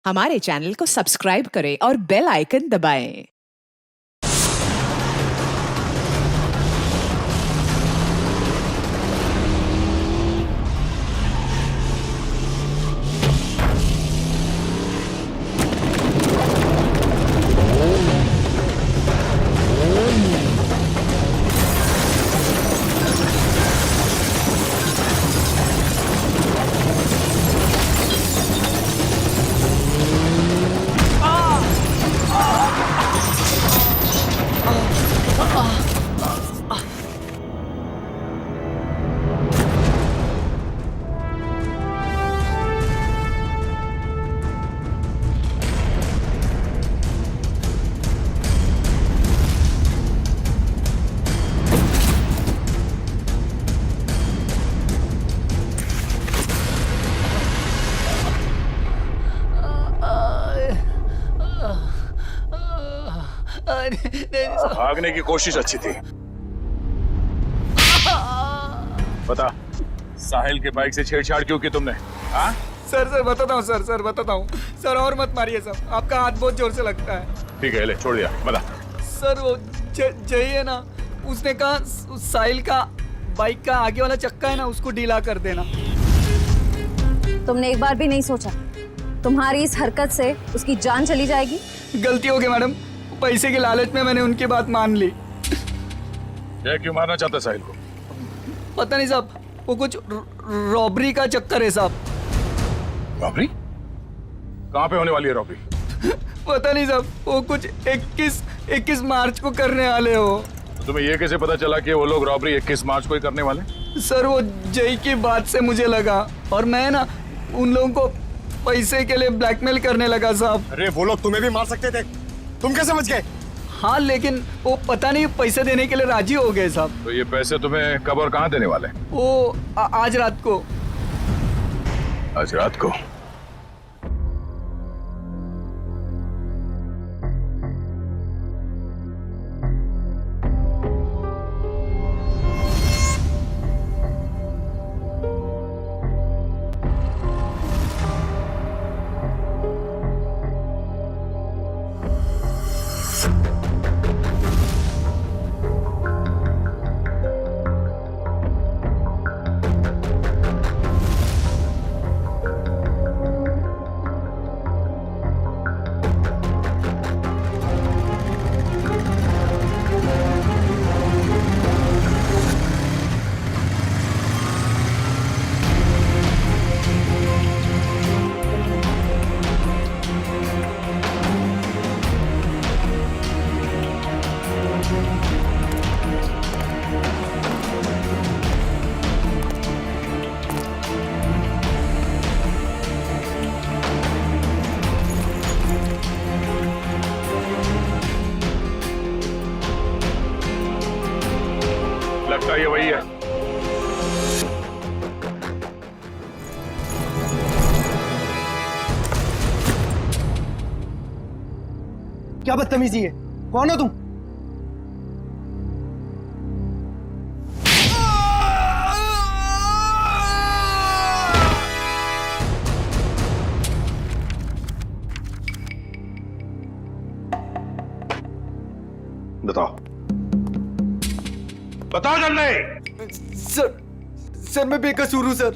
हमारे चैनल को सब्सक्राइब करें और बेल आइकन दबाएं। भागने की कोशिश अच्छी थी। बता, साहिल के बाइक से छेड़छाड़ क्यों की तुमने? हाँ? सर बताता हूँ सर बताता हूँ सर। और मत मारिए सर, आपका हाथ बहुत जोर से लगता है। ठीक है, ले छोड़ दिया। बता सर, वो जय है ना, उसने कहा साहिल का बाइक का आगे वाला चक्का है ना, उसको ढीला कर देना। तुमने एक बार भी नहीं सोचा तुम्हारी इस हरकत से उसकी जान चली जाएगी? गलती हो गई मैडम, पैसे के लालच में मैंने उनकी बात मान ली। ये क्यों मारना चाहता साहिल को? पता नहीं साहब, वो कुछ रॉबरी का चक्कर है साहब। रॉबरी? कहाँ पे होने वाली है रॉबरी? पता नहीं साहब, वो कुछ 21 मार्च को करने वाले हो। तो तुम्हें ये कैसे पता चला कि वो लोग रॉबरी 21 मार्च को ही करने वाले? सर, वो जय की बात से मुझे लगा, और मैं ना उन लोगों को पैसे के लिए ब्लैकमेल करने लगा साहब। अरे वो लोग तुम्हें भी मार सकते थे, तुम कैसे बच गए? हाँ, लेकिन वो पता नहीं पैसे देने के लिए राजी हो गए साहब। तो ये पैसे तुम्हें कब और कहाँ देने वाले? वो आज रात को। आज रात को? लगता है ये वही है। क्या बदतमीजी है? कौन हो तुम? बताओ, बताओ जल्दी। सर मैं बेकसूर हूं सर।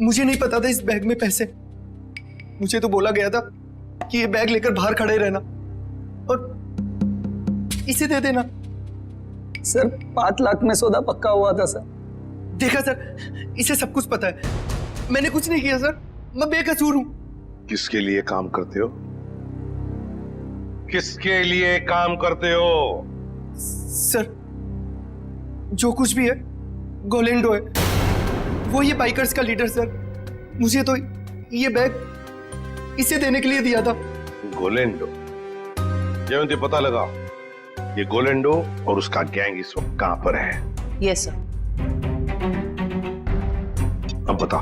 मुझे नहीं पता था इस बैग में पैसे। मुझे तो बोला गया था कि ये बैग लेकर बाहर खड़े रहना और इसे दे देना। सर, 5 लाख में सौदा पक्का हुआ था सर। देखा सर, इसे सब कुछ पता है। मैंने कुछ नहीं किया सर, मैं बेकसूर हूं। किसके लिए काम करते हो? किसके लिए काम करते हो? सर, जो कुछ भी है गोलेंडो है, वो ये बाइकर्स का लीडर सर। मुझे तो ये बैग इसे देने के लिए दिया था। गोलेंडो? जयंती, पता लगा ये गोलेंडो और उसका गैंग इस वक्त कहां पर है? Yes sir. अब बता,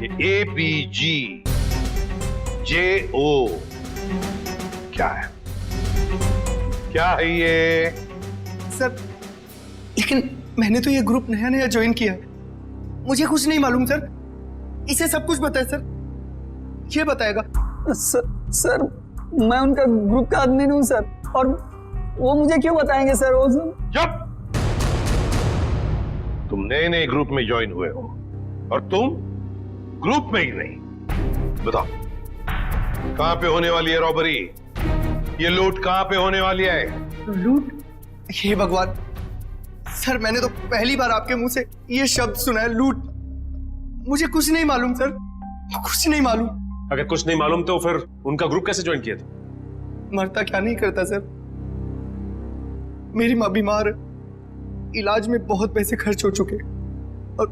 ये ABG JO क्या है? क्या है ये? सर, लेकिन मैंने तो ये ग्रुप नया नया ज्वाइन किया है, मुझे कुछ नहीं मालूम सर। इसे सब कुछ पता है सर। ये बताएगा। सर मैं उनका ग्रुप का आदमी हूँ सर, और वो मुझे क्यों बताएंगे सर? वो सब चुप! तुम नए नए ग्रुप में ज्वाइन हुए हो और तुम ग्रुप में ही नहीं। बताओ कहां पे होने वाली है रॉबरी? ये लूट कहां पे होने वाली है? लूट? हे भगवान सर, मैंने तो पहली बार आपके मुंह से ये शब्द सुना है, लूट। मुझे कुछ नहीं मालूम सर, कुछ नहीं मालूम। अगर कुछ नहीं मालूम तो फिर उनका ग्रुप कैसे ज्वाइन किया था? मरता क्या नहीं करता सर। मेरी माँ बीमार है, इलाज में बहुत पैसे खर्च हो चुके और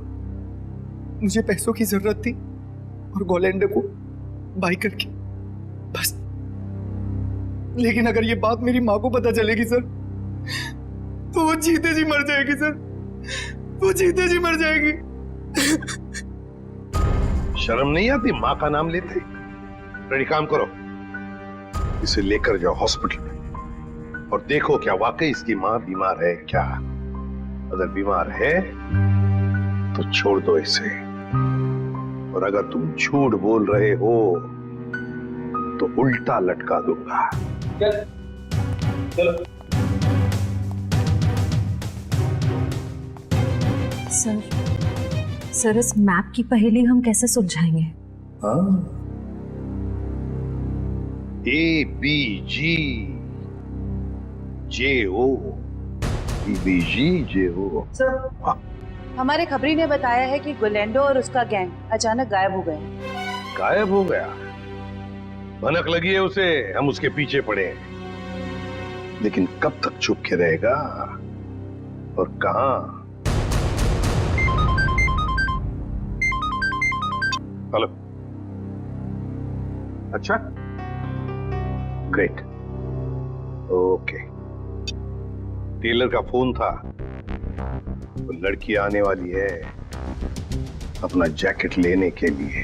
मुझे पैसों की जरूरत थी और गोलेंडो को बाई करके बस। लेकिन अगर ये बात मेरी माँ को पता चलेगी सर तो वो जीते जी मर जाएगी सर, वो जीते जी मर जाएगी। शर्म नहीं आती माँ का नाम लेते? रेडी, काम करो, इसे लेकर जाओ हॉस्पिटल में और देखो क्या वाकई इसकी माँ बीमार है क्या। अगर बीमार है तो छोड़ दो इसे, और अगर तुम झूठ बोल रहे हो तो उल्टा लटका दूंगा। चलो। सर इस मैप की पहेली हम कैसे सुलझाएंगे? ABGJO ABGJO। सर हमारे खबरी ने बताया है कि गोलेंडो और उसका गैंग अचानक गायब हो गए। गायब हो गया? भनक लगी है उसे, हम उसके पीछे पड़े हैं। लेकिन कब तक छुप के रहेगा और कहां? हेलो, अच्छा, ग्रेट, ओके। टेलर का फोन था, वो लड़की आने वाली है अपना जैकेट लेने के लिए।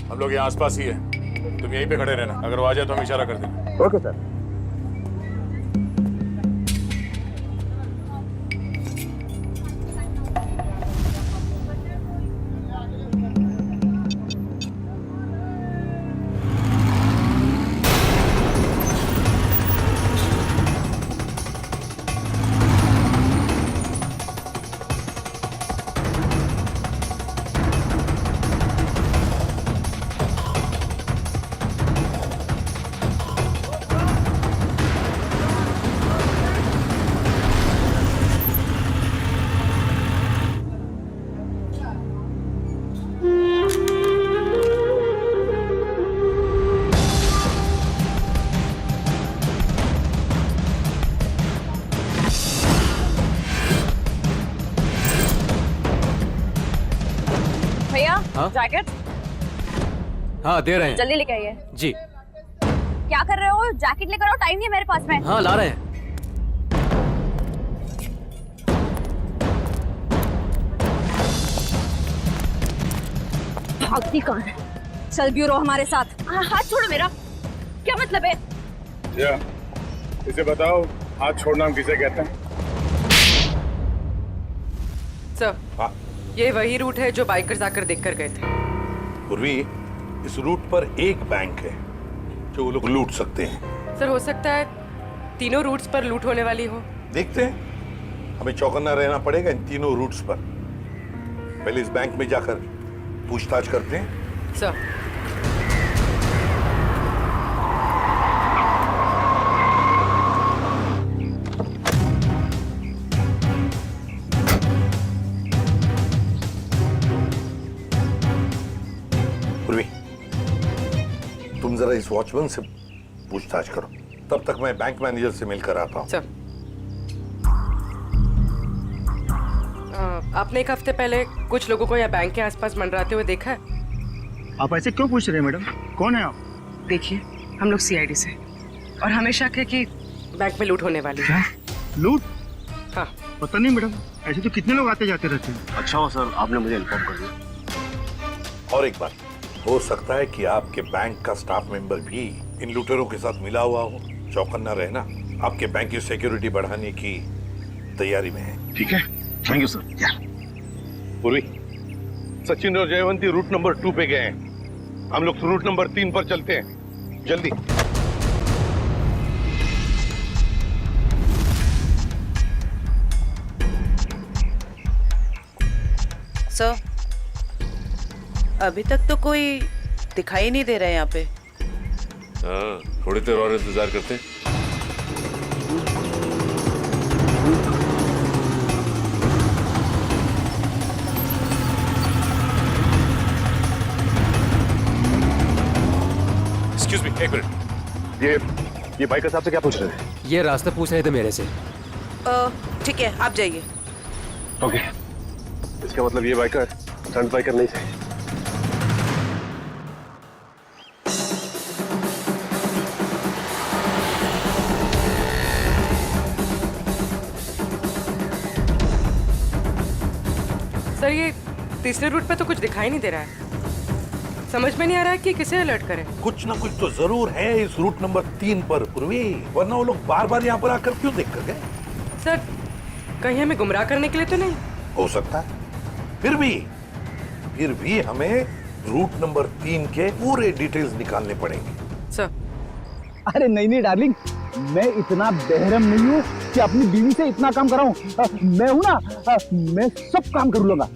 हम लोग यहाँ आसपास ही है, तुम यहीं पे खड़े रहना, अगर वो आ जाए तो हम इशारा कर देंगे। Okay sir. भैया हाँ? जैकेट हाँ दे रहे हैं जल्दी लेके आइए। जी। क्या कर रहे हो? जैकेट लेकर आओ, टाइम नहीं है मेरे पास में। हाँ ला रहे हैं। भागती कौन है? चल ब्यूरो हमारे साथ। हाथ छोड़ो मेरा, क्या मतलब है? क्या इसे बताओ, हाथ छोड़ना हम किसे कहते हैं? सर हाँ। ये वही रूट है जो बाइकर्स आकर देखकर गए थे। पूर्वी, इस रूट पर एक बैंक है जो वो लोग लूट सकते हैं। सर हो सकता है तीनों रूट्स पर लूट होने वाली हो। देखते हैं, हमें चौकन्ना रहना पड़ेगा इन तीनों रूट्स पर। पहले इस बैंक में जाकर पूछताछ करते हैं। सर पूर्वी, तुम जरा इस वॉचमैन से पूछताछ करो, तब तक मैं बैंक मैनेजर से मिलकर आता हूँ। सर आपने एक हफ्ते पहले कुछ लोगों को यहाँ बैंक के आसपास मंडराते हुए देखा है? आप ऐसे क्यों पूछ रहे हैं मैडम? कौन है आप? देखिए हम लोग CID से, और हमें शक है कि बैंक में लूट होने वाली है। लूट? हाँ। पता नहीं मैडम, ऐसे तो कितने लोग आते जाते रहते हैं। अच्छा हो सर, आपने मुझे इन्फॉर्म कर दिया। और एक बात, हो सकता है कि आपके बैंक का स्टाफ मेंबर भी इन लुटेरों के साथ मिला हुआ हो। चौकन्ना रहना, आपके बैंक की सिक्योरिटी बढ़ाने की तैयारी में है। ठीक है, थैंक यू सर। पूर्वी, सचिन और जयवंती रूट नंबर 2 पे गए हैं। हम लोग रूट नंबर 3 पर चलते हैं, जल्दी। सर, अभी तक तो कोई दिखाई नहीं दे रहा है यहाँ पे। हाँ, थोड़ी देर और इंतजार करते हैं। एक्सक्यूज मी, एक मिनट। ये बाइकर साहब से क्या पूछ रहे थे? ये रास्ता पूछ रहे थे मेरे से। ठीक है, आप जाइए। ओके, इसका मतलब ये बाइकर स्टंट बाइकर नहीं थे। सर, ये तीसरे रूट पे तो कुछ दिखाई नहीं दे रहा है। समझ में नहीं आ रहा है कि किसे अलर्ट करें। कुछ ना कुछ तो जरूर है इस रूट नंबर 3 पर पूर्वी, वरना वो लोग बार बार यहाँ पर आकर क्यों देख कर गए? सर, कहीं हमें गुमराह करने के लिए तो नहीं? हो सकता है। फिर भी हमें रूट नंबर 3 के पूरे डिटेल्स निकालने पड़ेंगे। सर, अरे नहीं डार्लिंग, मैं इतना बेहरम नहीं हूँ कि अपनी बीवी से इतना काम कराऊं। मैं हूं ना, मैं सब काम कर लूंगा।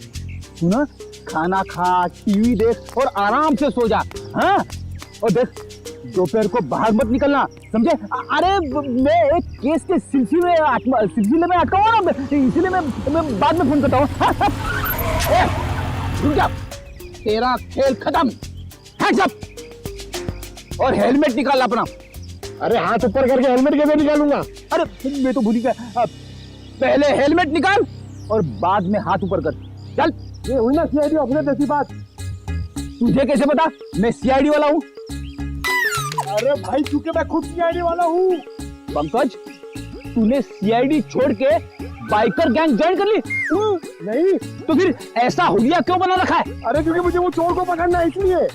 तू ना खाना खा, टीवी देख और आराम से सो जा। हाँ, और देख दोपहर को बाहर मत निकलना, समझे? अरे मैं एक केस के सिलसिले में अटका हुआ ना, इसीलिए मैं बाद में फोन करता हूँ। रुक जा, तेरा खेल खत्म। हैंड्स अप और हेलमेट निकाल अपना। अरे हाथ ऊपर करके हेलमेट कैसे निकालूंगा? अरे मैं तो भूल गया। पहले हेलमेट निकाल और बाद में हाथ ऊपर कर। चल। ये हुई ना सीआईडी ऑफिसर जैसी बात। तुझे कैसे पता मैं सीआईडी वाला हूँ? अरे भाई, क्योंकि मैं खुद सीआईडी वाला हूँ। पंकज, तूने सीआईडी छोड़ के बाइकर गैंग ज्वाइन कर ली? नहीं। तो फिर ऐसा हुलिया क्यों बना रखा है? अरे क्योंकि मुझे वो चोर को पकड़ना है, इसलिए।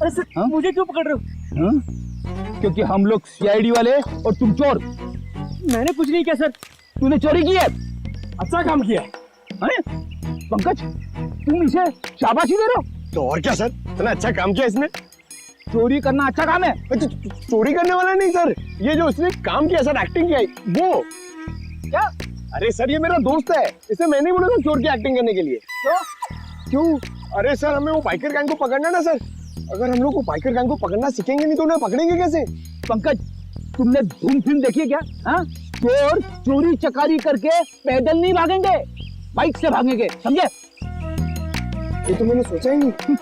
अरे सर, मुझे क्यों पकड़ रहे हो? हाँ? क्योंकि हम लोग सीआईडी वाले और तुम चोर। मैंने कुछ नहीं किया सर। तूने चोरी की है। अच्छा काम किया है पंकज, तुम इसे शाबाशी दे रहे हो? तो और क्या सर, इतना अच्छा काम किया इसने। चोरी करना अच्छा काम है? चोरी करने वाला नहीं सर, ये जो इसने काम किया सर, एक्टिंग किया वो। क्या? अरे सर, ये मेरा दोस्त है, इसे मैंने बोला था चोर की एक्टिंग करने के लिए। क्यों? अरे सर, हमें वो बाइकर गैंग को पकड़ना ना सर। अगर हम लोग वो बाइकर गैंग को पकड़ना सीखेंगे नहीं तो उन्हें पकड़ेंगे कैसे? पंकज, तुमने धूम फिल्म देखी है क्या? हाँ, चोर चोरी चकारी करके पैदल नहीं भागेंगे, बाइक से भागेंगे, समझे? ये तो मैंने सोचा ही नहीं।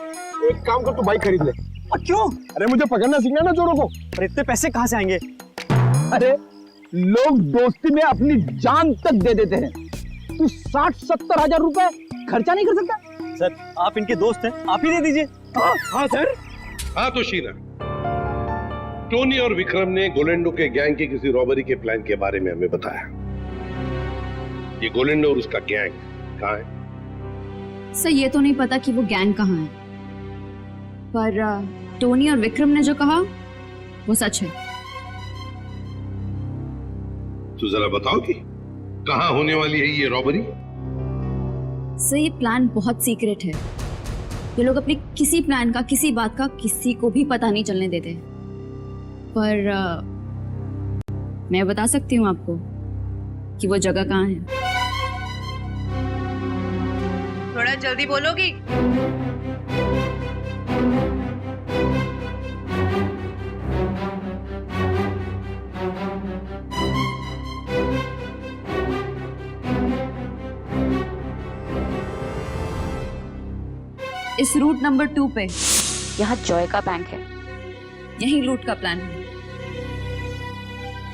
एक काम कर, तू बाइक खरीद ले। क्यों? अरे मुझे पकड़ना सीखना ना चोरों को। अरे इतने पैसे कहाँ से आएंगे? अरे लोग दोस्ती में अपनी जान तक दे देते हैं। तू 60-70 हजार रुपए खर्चा नहीं कर सकता? सर, आप इनके दोस्त हैं, आप ही दे दीजिए। हाँ सर। हाँ तो शीना, टोनी और विक्रम ने गोलेंडो के गैंग की किसी रॉबरी के प्लान के बारे में हमें बताया। ये गोलेंडो और उसका गैंग कहाँ है? सर, ये तो नहीं पता कि वो गैंग कहाँ है, पर टोनी और विक्रम ने जो कहा वो सच है। तो जरा बताओ कि कहाँ होने वाली है ये रॉबरी? सर, ये प्लान बहुत सीक्रेट है। ये लोग अपने किसी प्लान का, किसी बात का किसी को भी पता नहीं चलने देते। पर मैं बता सकती हूँ आपको कि वो जगह कहाँ है। थोड़ा जल्दी बोलोगी? इस रूट नंबर 2 पे यहाँ जॉय का बैंक है। यही लूट का प्लान है।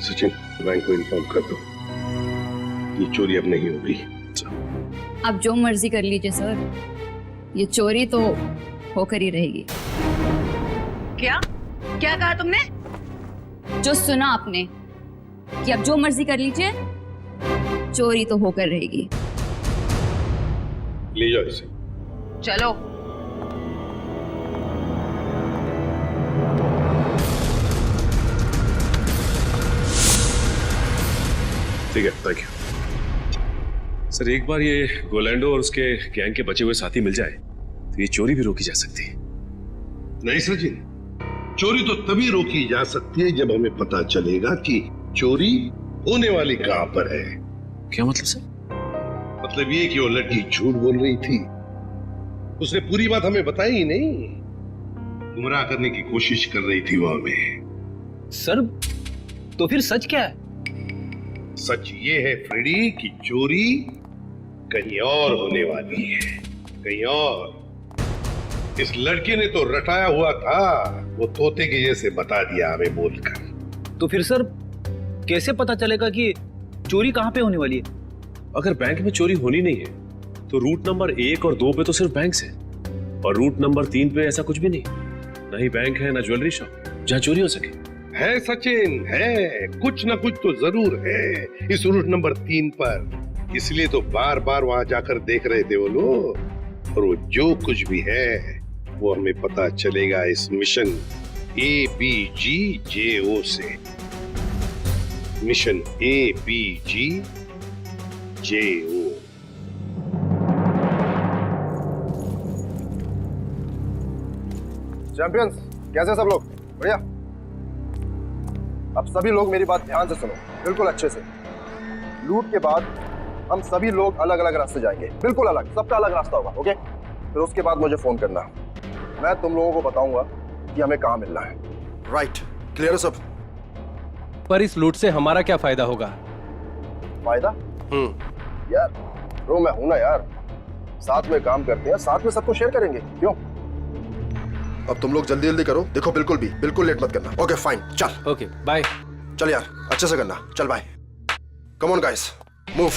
सचिन, बैंक को इन्फॉर्म कर दो, ये चोरी अब नहीं होगी। आप जो मर्जी कर लीजिए सर, ये चोरी तो होकर ही रहेगी। क्या क्या कहा तुमने? जो सुना आपने कि अब जो मर्जी कर लीजिए, चोरी तो होकर रहेगी। ले जाओ इसे। चलो। ठीक है, थैंक यू सर। एक बार ये गोलैंडो और उसके गैंग के बचे हुए साथी मिल जाए तो ये चोरी भी रोकी जा सकती है। नहीं सचिन, चोरी तो तभी रोकी जा सकती है जब हमें पता चलेगा कि चोरी होने वाली कहां पर है। क्या मतलब सर? मतलब ये कि वो लड़की झूठ बोल रही थी, उसने पूरी बात हमें बताई ही नहीं, गुमराह करने की कोशिश कर रही थी वो हमें। सर तो फिर सच क्या है? सच ये है फ्रेडी कि चोरी कहीं और होने वाली है, कहीं और। इस लड़के ने तो रटाया हुआ था, वो तोते के जैसे बता दिया हमें बोलकर। तो फिर सर कैसे पता चलेगा कि चोरी कहाँ पे होने वाली है? अगर बैंक में चोरी होनी नहीं है तो रूट नंबर 1 और 2 पे तो सिर्फ बैंक है, और रूट नंबर 3 पे ऐसा कुछ भी नहीं, ना ही बैंक है ना ज्वेलरी शॉप जहाँ चोरी हो सके। है सचिन, है कुछ ना कुछ तो जरूर है इस रूट नंबर 3 पर, इसलिए तो बार बार वहां जाकर देख रहे थे वो लोग। और वो जो कुछ भी है वो हमें पता चलेगा इस मिशन ABGJO से। Mission ABGJO। चैंपियंस, कैसे सब लोग? बढ़िया। अब सभी लोग मेरी बात ध्यान से सुनो, बिल्कुल अच्छे से। लूट के बाद हम सभी लोग अलग अलग रास्ते जाएंगे, बिल्कुल अलग, सबका अलग रास्ता होगा, ओके? फिर उसके बाद मुझे फोन करना, मैं तुम लोगों को बताऊंगा कि हमें कहाँ मिलना है। राइट, क्लियर है सब? पर इस लूट से हमारा क्या फायदा होगा? फायदा? यार ब्रो, मैं हूं ना यार, साथ में काम करते हैं, साथ में सबको शेयर करेंगे, क्यों? अब तुम लोग जल्दी जल्दी करो, देखो बिल्कुल लेट मत करना। ओके फाइन, चल। Okay bye. चल यार, अच्छे से करना, चल bye. Come on guys, move.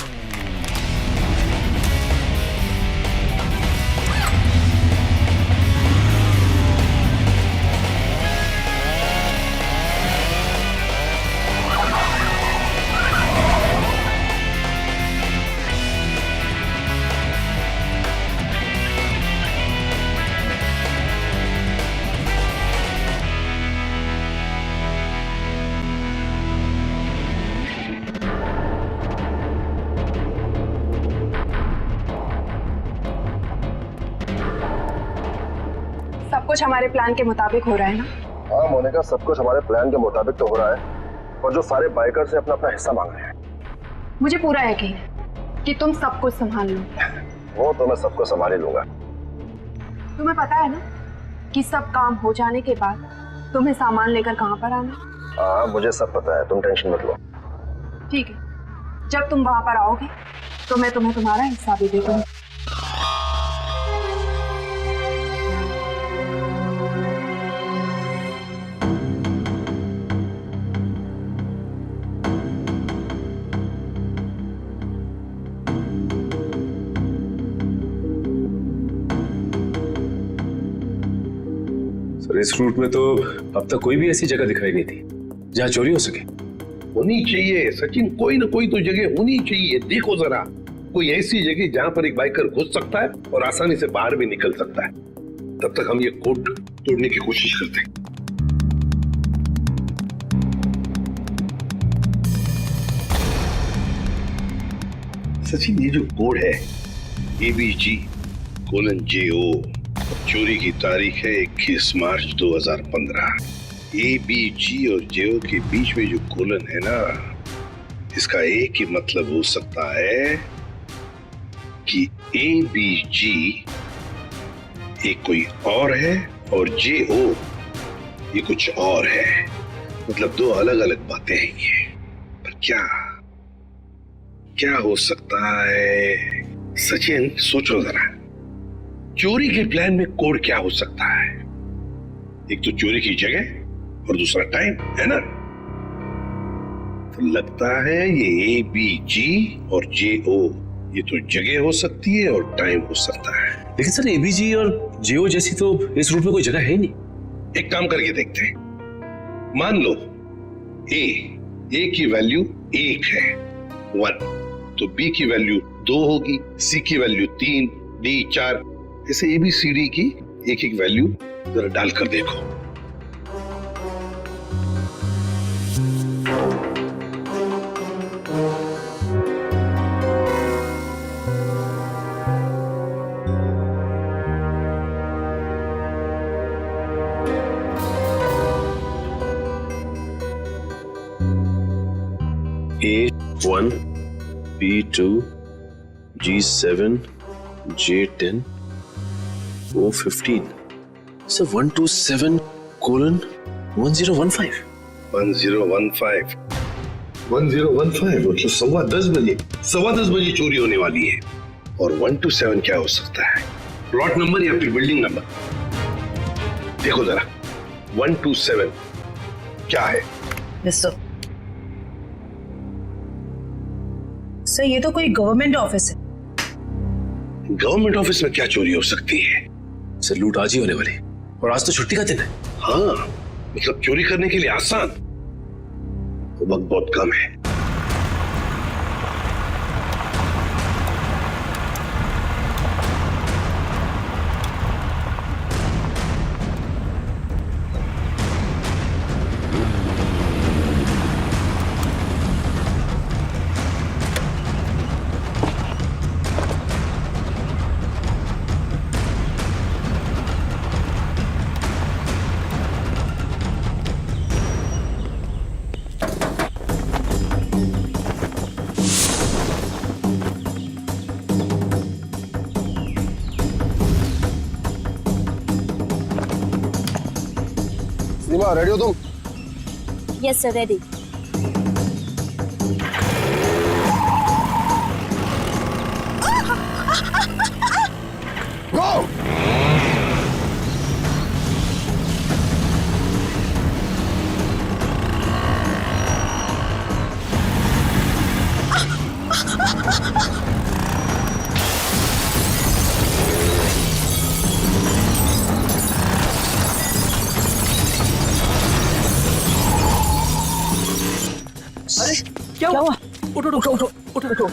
कुछ हमारे प्लान के मुताबिक हो रहा है ना? हाँ मोनिका, सब कुछ हमारे प्लान के मुताबिक तो हो रहा है, और जो सारे बाइकर से अपना अपना हिस्सा मांग रहे हैं। मुझे पूरा यकीन है कि तुम सब कुछ संभाल लो। वो तो मैं सबको संभाल ही लूंगा। तुम्हें पता है ना कि सब काम हो जाने के बाद तुम्हें सामान लेकर कहाँ पर आना? हाँ मुझे सब पता है, तुम टेंशन मत लो। ठीक है, जब तुम वहां पर आओगे तो मैं तुम्हें तुम्हारा हिस्सा भी दे दूंगी। सर इस रूट में तो अब तक कोई भी ऐसी जगह दिखाई नहीं थी जहाँ चोरी हो सके। होनी चाहिए सचिन, कोई ना कोई तो जगह होनी चाहिए। देखो जरा, कोई ऐसी जगह जहाँ पर एक बाइकर घुस सकता है और आसानी से बाहर भी निकल सकता है। तब तक हम ये कोड तोड़ने की कोशिश करते हैं। सचिन, ये जो कोड है ABG:JO, चोरी की तारीख है 21 मार्च 2015। ABG और JO के बीच में जो कोलन है ना, इसका एक ही मतलब हो सकता है कि ABG एक कोई और है और JO ये कुछ और है। मतलब दो अलग अलग बातें हैं ये। पर क्या हो सकता है? सचिन सोचो जरा, चोरी के प्लान में कोड क्या हो सकता है? एक तो चोरी की जगह और दूसरा टाइम, है ना? तो लगता है ये ABG और JO ये तो जगह हो सकती है और टाइम हो सकता है। लेकिन सर ABG और JO जैसी तो इस रूट में कोई जगह है ही नहीं। एक काम करके देखते हैं। मान लो ए की वैल्यू 1 है 1, तो बी की वैल्यू 2 होगी, सी की वैल्यू 3, डी 4, ऐसे ABCD की एक एक वैल्यू जरा डालकर देखो। A1, B2, G7, J10, O15. So 127:1015. 1015 मतलब 10:15 बजे चोरी होने वाली है। और 127 क्या हो सकता है? प्लॉट नंबर या फिर बिल्डिंग नंबर? देखो जरा 127 क्या है? सर ये तो कोई गवर्नमेंट ऑफिस है। गवर्नमेंट ऑफिस में क्या चोरी हो सकती है? सर लूट आज ही होने वाली, और आज तो छुट्टी का दिन है। हाँ, मतलब चोरी करने के लिए आसान, वक्त बहुत कम है। सीमा रेडी हो तुम? Yes sir, ready. गो! अरे क्या हुआ? उठो उठो उठो उठो उठो।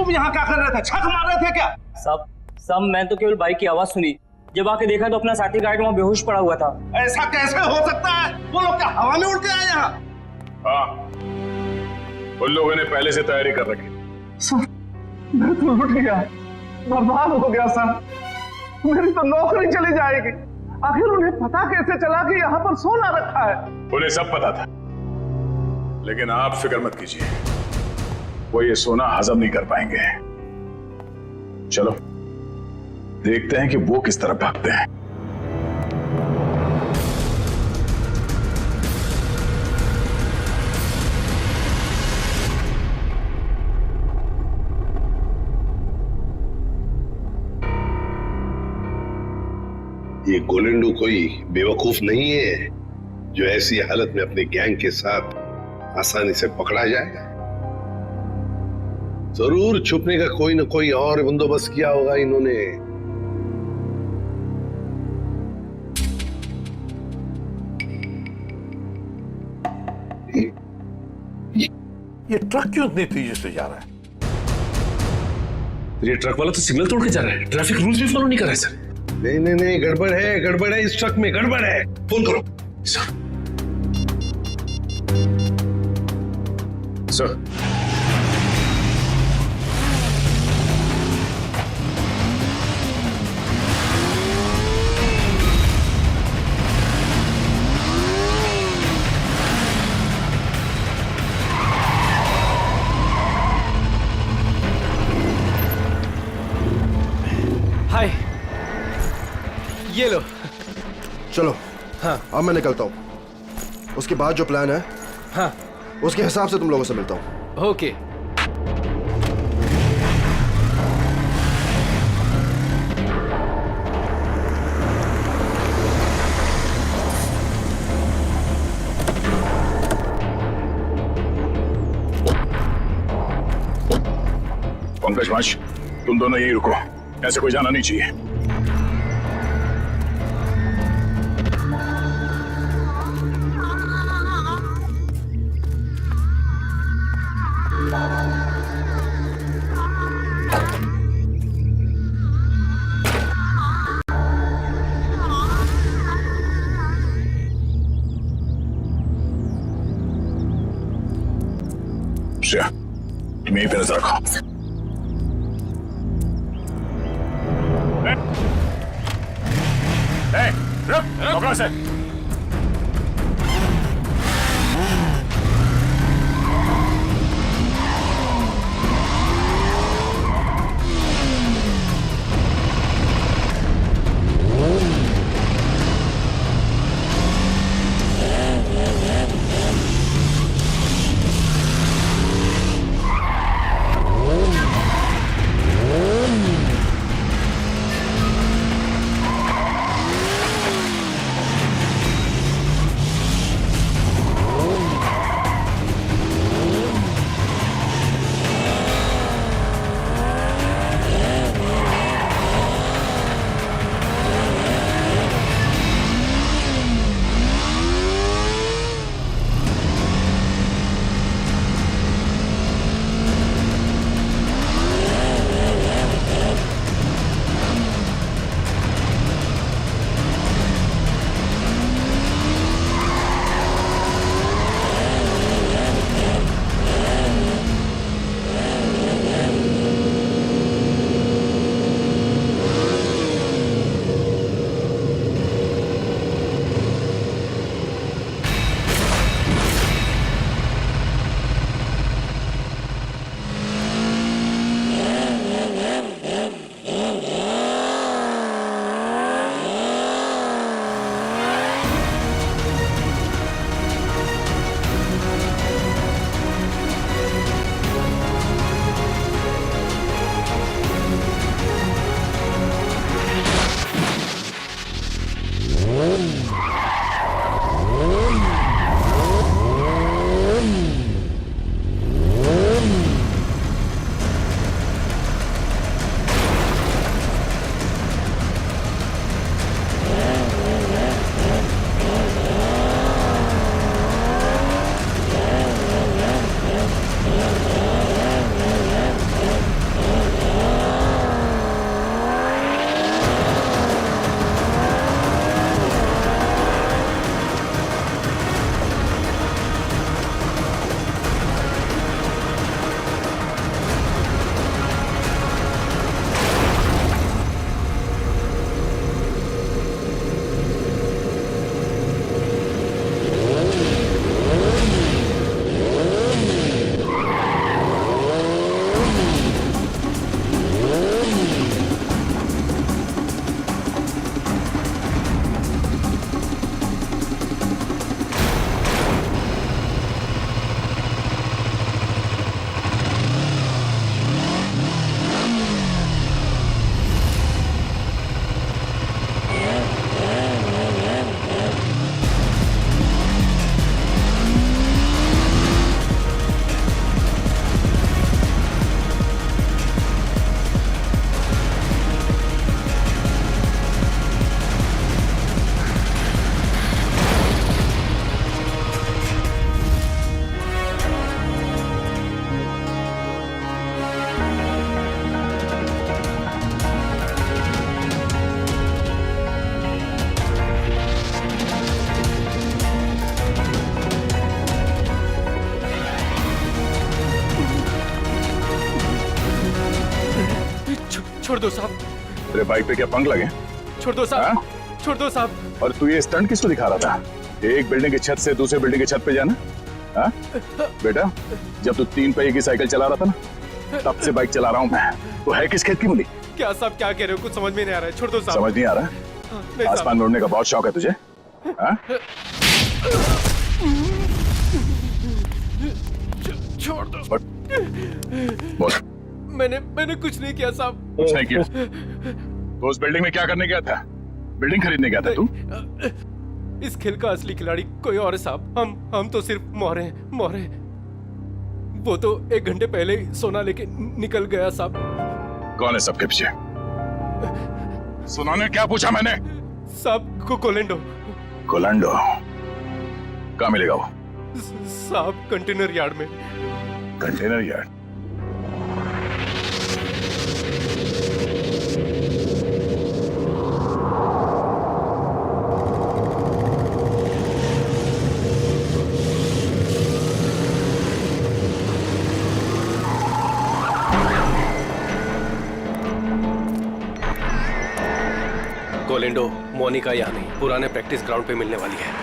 तुम यहाँ क्या कर रहे थे? छक मार रहे थे क्या? सब मैं तो केवल बाइक की आवाज सुनी, जब आके देखा तो अपना साथी गार्ड वहाँ बेहोश पड़ा हुआ था। ऐसा कैसे हो सकता है? वो लोग क्या हवा में उड़ के आए यहाँ? हाँ, उन लोगों ने पहले से तैयारी कर रखी। सर, मैं तो लुट गया, बर्बाद हो गया सर। मेरी तो नौकरी चली जाएगी। आखिर उन्हें पता कैसे चला कि यहाँ पर सोना रखा है? उन्हें सब पता था, लेकिन आप फिक्र मत कीजिए, वो ये सोना हजम नहीं कर पाएंगे। चलो देखते हैं कि वो किस तरह भागते हैं। ये गोलेंडो कोई बेवकूफ नहीं है जो ऐसी हालत में अपने गैंग के साथ आसानी से पकड़ा जाएगा। जरूर छुपने का कोई ना कोई और बंदोबस्त किया होगा इन्होंने। ये ट्रक क्यों इतनी तेजी से जा रहा है? ये ट्रक वाला तो सिग्नल तोड़ के जा रहा है, ट्रैफिक रूल्स भी फॉलो नहीं कर रहा है सर। नहीं नहीं नहीं, गड़बड़ है इस ट्रक में, गड़बड़ है। फोन करो सर। सर, हाय, ये लो। चलो, हाँ अब मैं निकलता हूँ। उसके बाद जो प्लान है, हाँ, उसके हिसाब से तुम लोगों से मिलता हूँ। ओके। पंकज वंश, तुम दोनों यही रुको, ऐसे कोई जाना नहीं चाहिए। श्रेया, तुम यहीं पे नजर रखो। रुक, पकड़ो इसे। छोड़ दो साहब, तेरे बाइक पे क्या पंख लगे? छोड़ दो साहब, छोड़ दो साहब। और तू ये स्टंट किसको दिखा रहा था? एक बिल्डिंग की छत से दूसरे बिल्डिंग की छत पे जाना? हाँ? बेटा, जब तू 3 पहिए की साइकिल चला रहा था ना, तब से बाइक चला रहा हूँ मैं। तो है किस खेत की मूली? क्या साहब क्या कह रहे हो? कुछ समझ में नहीं आ रहा है, छोड़ दो साहब। समझ नहीं आ रहा? आसमान में उड़ने का बहुत शौक है तुझे? हाँ? छोड़ दो। बोल। मैंने कुछ नहीं किया साहब। कुछ नहीं किया? तो उस बिल्डिंग में क्या करने गया था? बिल्डिंग खरीदने गया था तू? इस खेल का असली खिलाड़ी कोई और है साहब। हम तो सिर्फ मोहरे हैं, मोहरे। वो तो 1 घंटे पहले ही सोना लेके निकल गया साहब। कौन है सबके पीछे? सुनाने क्या पूछा मैंने? साहब कोलैंडो। कोलैंडो कहाँ मिलेगा वो? साहब कंटेनर यार्ड में। Container yard? कोलैंडो मोनिका यहाँ नहीं, पुराने प्रैक्टिस ग्राउंड पे मिलने वाली है।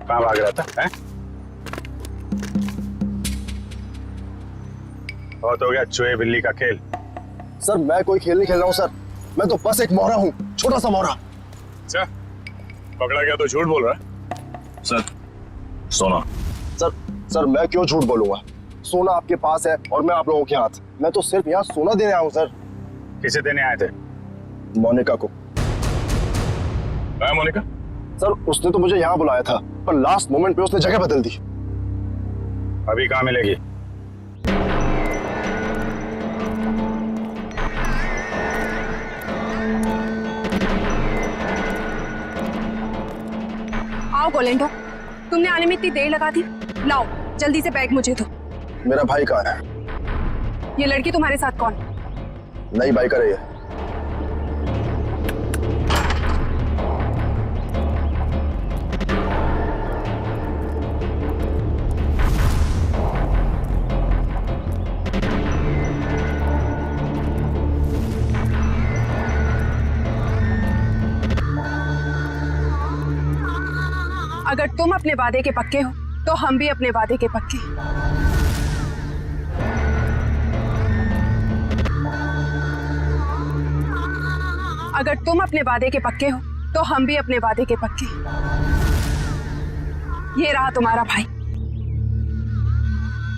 कहाँ भाग रहा था हैं? बहुत हो गया चूहे बिल्ली का खेल। सर मैं कोई खेल नहीं खेल रहा हूँ सर, मैं तो बस एक मोहरा हूँ, छोटा सा मोहरा। अच्छा, पकड़ा गया तो झूठ बोल रहा है। सर सोना। सर मैं क्यों झूठ बोलूंगा, सोना आपके पास है और मैं आप लोगों के हाथ। मैं तो सिर्फ यहाँ सोना देने आया हूँ सर। किसे देने आए थे? मोनिका को। मोनिका? सर उसने तो मुझे यहाँ बुलाया था, पर लास्ट मोमेंट पे उसने जगह बदल दी। अभी कहाँ मिलेगी? आओ गोलेंडो, तुमने आने में इतनी देर लगा दी। लाओ जल्दी से बैग मुझे दो। मेरा भाई कहाँ है? ये लड़की तुम्हारे साथ कौन? नई बाइकर है ये। अगर तुम अपने वादे के पक्के हो तो हम भी अपने वादे के पक्के। अगर तुम अपने वादे के पक्के हो तो हम भी अपने वादे के पक्के। ये रहा तुम्हारा भाई,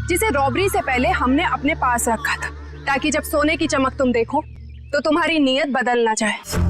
जिसे रॉबरी से पहले हमने अपने पास रखा था, ताकि जब सोने की चमक तुम देखो तो तुम्हारी नीयत बदल ना जाए।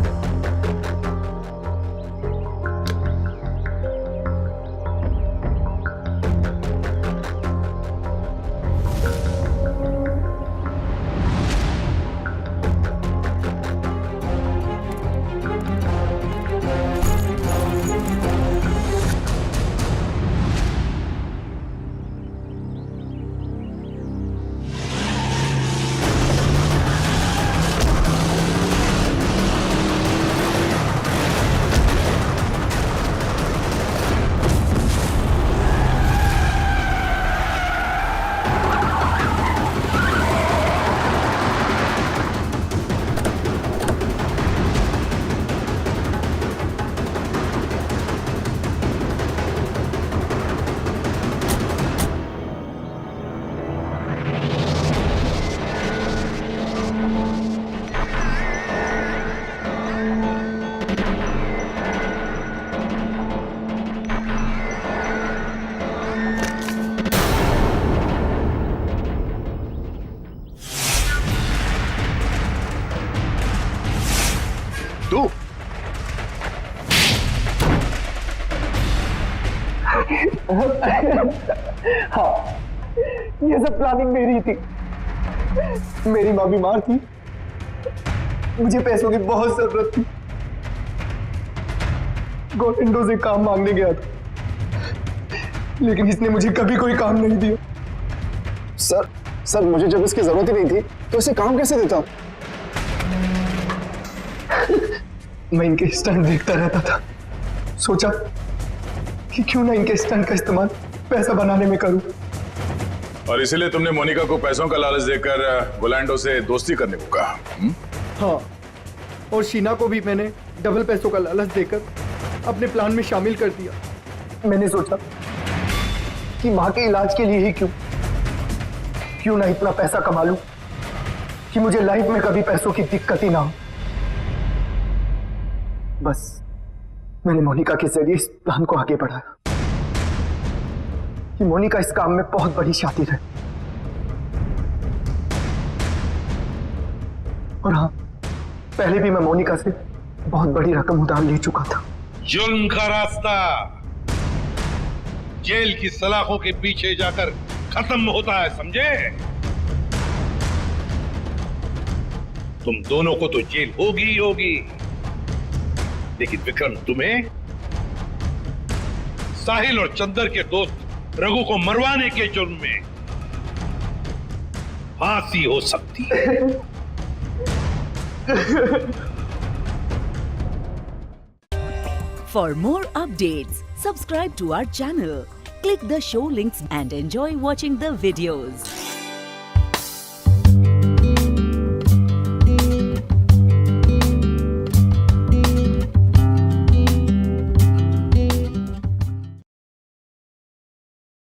तू हाँ, ये सब प्लानिंग मेरी थी। मेरी माँ बीमार थी, मुझे पैसों की बहुत जरूरत थी। गोविंदो से काम मांगने गया था, लेकिन इसने मुझे कभी कोई काम नहीं दिया। सर मुझे जब इसकी जरूरत ही नहीं थी तो इसे काम कैसे देता? मैं इनके स्टंट देखता रहता था, सोचा कि क्यों ना इनके स्टंट का इस्तेमाल पैसा बनाने में करूं। और इसीलिए तुमने मोनिका को पैसों का लालच देकर गोलैंडो से दोस्ती करने को कहा? हाँ, और शीना को भी मैंने डबल पैसों का लालच देकर अपने प्लान में शामिल कर दिया। मैंने सोचा कि माँ के इलाज के लिए ही क्यों ना इतना पैसा कमा लूं कि मुझे लाइफ में कभी पैसों की दिक्कत ही ना हो। बस मैंने मोनिका के जरिए इस प्लान को आगे बढ़ाया कि मोनिका इस काम में बहुत बड़ी शातिर है। और हाँ, पहले भी मैं मोनिका से बहुत बड़ी रकम उधार ले चुका था। जुल्म का रास्ता जेल की सलाखों के पीछे जाकर खत्म होता है, समझे? तुम दोनों को तो जेल होगी ही होगी, लेकिन विक्रम तुम्हें साहिल और चंदर के दोस्त रघु को मरवाने के जुर्म में फांसी हो सकती है। For more updates, subscribe to our channel, click the show links and enjoy watching the videos.